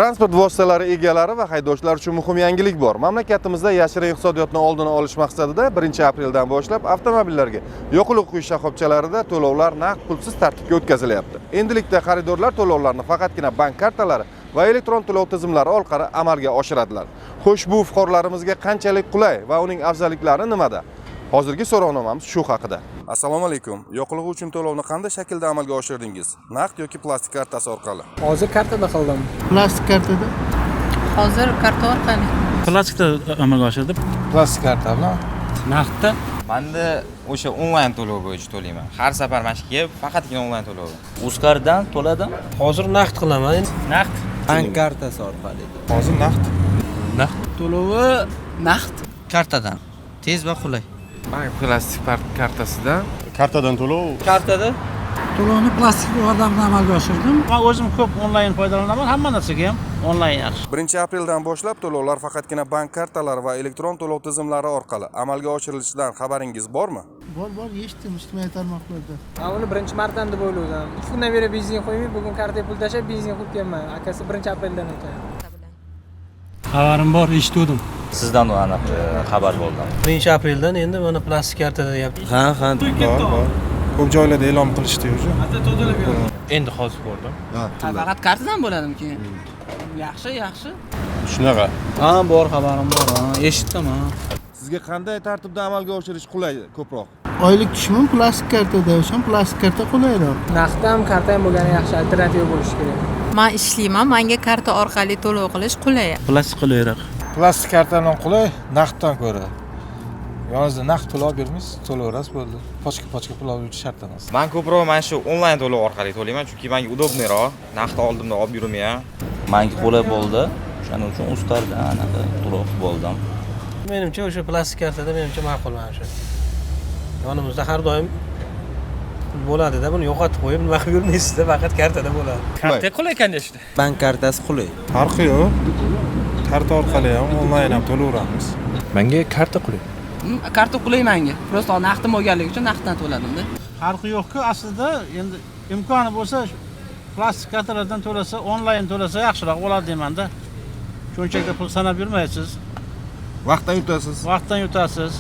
Transport vositalari egalari va haydovchilar uchun muhim yangilik bor. Mamlakatimizda yashirin iqtisodiyotni oldini olish maqsadida 1-apreldan boshlab avtomobillarga yoqilg'i quyish shoxobchalarida to'lovlar naqd pulsiz tartibga o'tkazilyapti. Endilikda xaridorlar to'lovlarni faqatgina bank kartalari va elektron to'lov tizimlari orqali amalga oshiradilar. Xo'sh, bu fuqarolarimizga qanchalik qulay va uning afzalliklari nimada? Hozirgi so'rovnomamiz shu haqida. Assalomu alaykum. Yoqilg'i uchun to'lovni qanday shaklda amalga oshirdingiz? Naqd yoki plastik kartasi orqali? Hozir kartada qildim. Plastik kartada. Hozir karta orqali. Plastikda amalga oshirdim. Plastik karta bilan. Naqdda Menda o'sha onlayn to'lov bo'yicha to'layman. Har safar mana shu kelib, faqatgina onlayn to'lov. Uzkardan to'ladim. Hozir naqd qilaman. Naqd. Bank kartasi orqali. Hozir naqd. To'lovi naqd kartadan. Tez va qulay. Bank plastik kartasidan. Kartadan to'lov. Kartada To'lovni plastik yordamida amalga oshirdim. Men o'zim ko'p onlayn foydalanaman, hamma narsaga ham onlayn yaxshi. 1-apreldan boshlab to'lovlar faqatgina bank kartalari va elektron to'lov tizimlari orqali amalga oshirilishidan xabaringiz bormi? Bor, eshitdim ijtimoiy tarmoqlarda. Men uni birinchi martadan deb o'yladim. 3 kundan beri benzin qo'ymay, bugun kartaga pul tashlab benzin qo'yib kelman. Akasi 1-apreldan ekan. Xabarim bor, eshitdim. Sizdan aniq xabar bo'ldim. 1-apreldan endi mana plastik kartada deyapti. Ha, Bor. Ko'p joylarda e'lon qilishdi o'zi. Endi hozir ko'rdim. faqat kartadan bo'ladimi keyin? Yaxshi. Shunaqa. Ha, bor xabarim bor. Eshitdim, ha. Sizga qanday tartibda amalga oshirish qulay ko'proq? Oylik tushumim plastik kartada uchun plastik karta qulayroq. Naqd ham, karta ham bo'lgani yaxshi, alternativa bo'lishi kerak. Men ishlayman, menga karta orqali to'lov qilish qulay. Plastik qulayroq. Plastik kartadan qulay, naqddan ko'ra. Yozda naqd pul olib bermaysiz, to'laverasiz bo'ldi. Pochka pul olib yurish shart emas. Men ko'proq mana shu onlayn to'lov orqali to'layman, chunki menga udobniyroq. Naqd oldimda olib yurmayman. Menga qulay bo'ldi. Shuning uchun Uzkardan anaqa to'lov bo'ldim. Menimcha o'sha plastik kartada menimcha ma'qul mana shu. Yonimizda har doim pul bo'ladi-da, buni yo'qotib qo'yib nima qilib yurmaysiz-da, faqat kartada bo'ladi. Karta qulay ekan deyishdi. Bank kartasi qulay. Farqi yo'q. Karta orqali ham onlayn ham to'laveramiz. Menga karta qulay. Karta qulay menga. Prosta naqdim bo'lganligi uchun naqddan to'ladim-da. Farqi yo'q-ku, aslida endi imkoni bo'lsa plastik kartalardan to'lasa, onlayn to'lasa yaxshiroq bo'ladi deyman-da. Shunchaki pul sanab yurmaysiz. Vaqtdan yutasiz. Vaqtdan yutasiz.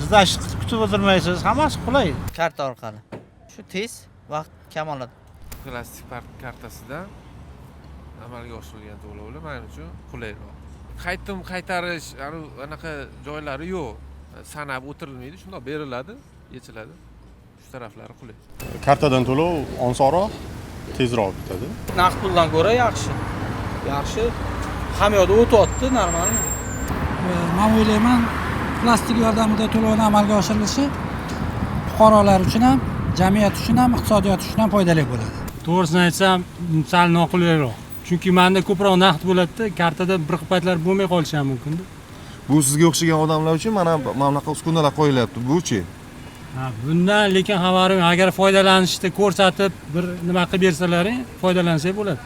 Izlash kutib o'tirmaysiz. Hammasi qulay. Karta orqali. Shu tez vaqt kam oladi. Plastik kartasidan amalga oshirilgan to'lovlar men uchun qulayroq. Qaytarish, anaqa joylari yo'q. Sanab o'tirilmaydi, shundoq beriladi, yechiladi. Shu taraflari qulay. Kartadan to'lov osonroq, tezroq bitadi. Naqd puldan ko'ra yaxshi. Hamma yoqda o'tyapti, normal. Men o'ylayman, plastik yordamida to'lovni amalga oshirilishi fuqarolar uchun ham, jamiyat uchun ham, iqtisodiyot uchun ham foydali bo'ladi. To'g'risini aytsam, sal noqulayroq. Chunki menda ko'proq naqd bo'ladi-da, kartada bir paytlar bo'lmay qolishi ham mumkin-da. Bu sizga o'xshagan odamlar uchun mana bunaqa uskunalar qo'yilyapti. Bu-chi? Bundan lekin xabarim, agar foydalanishni ko'rsatib, bir nima qilib bersalaring, foydalansak bo'ladi.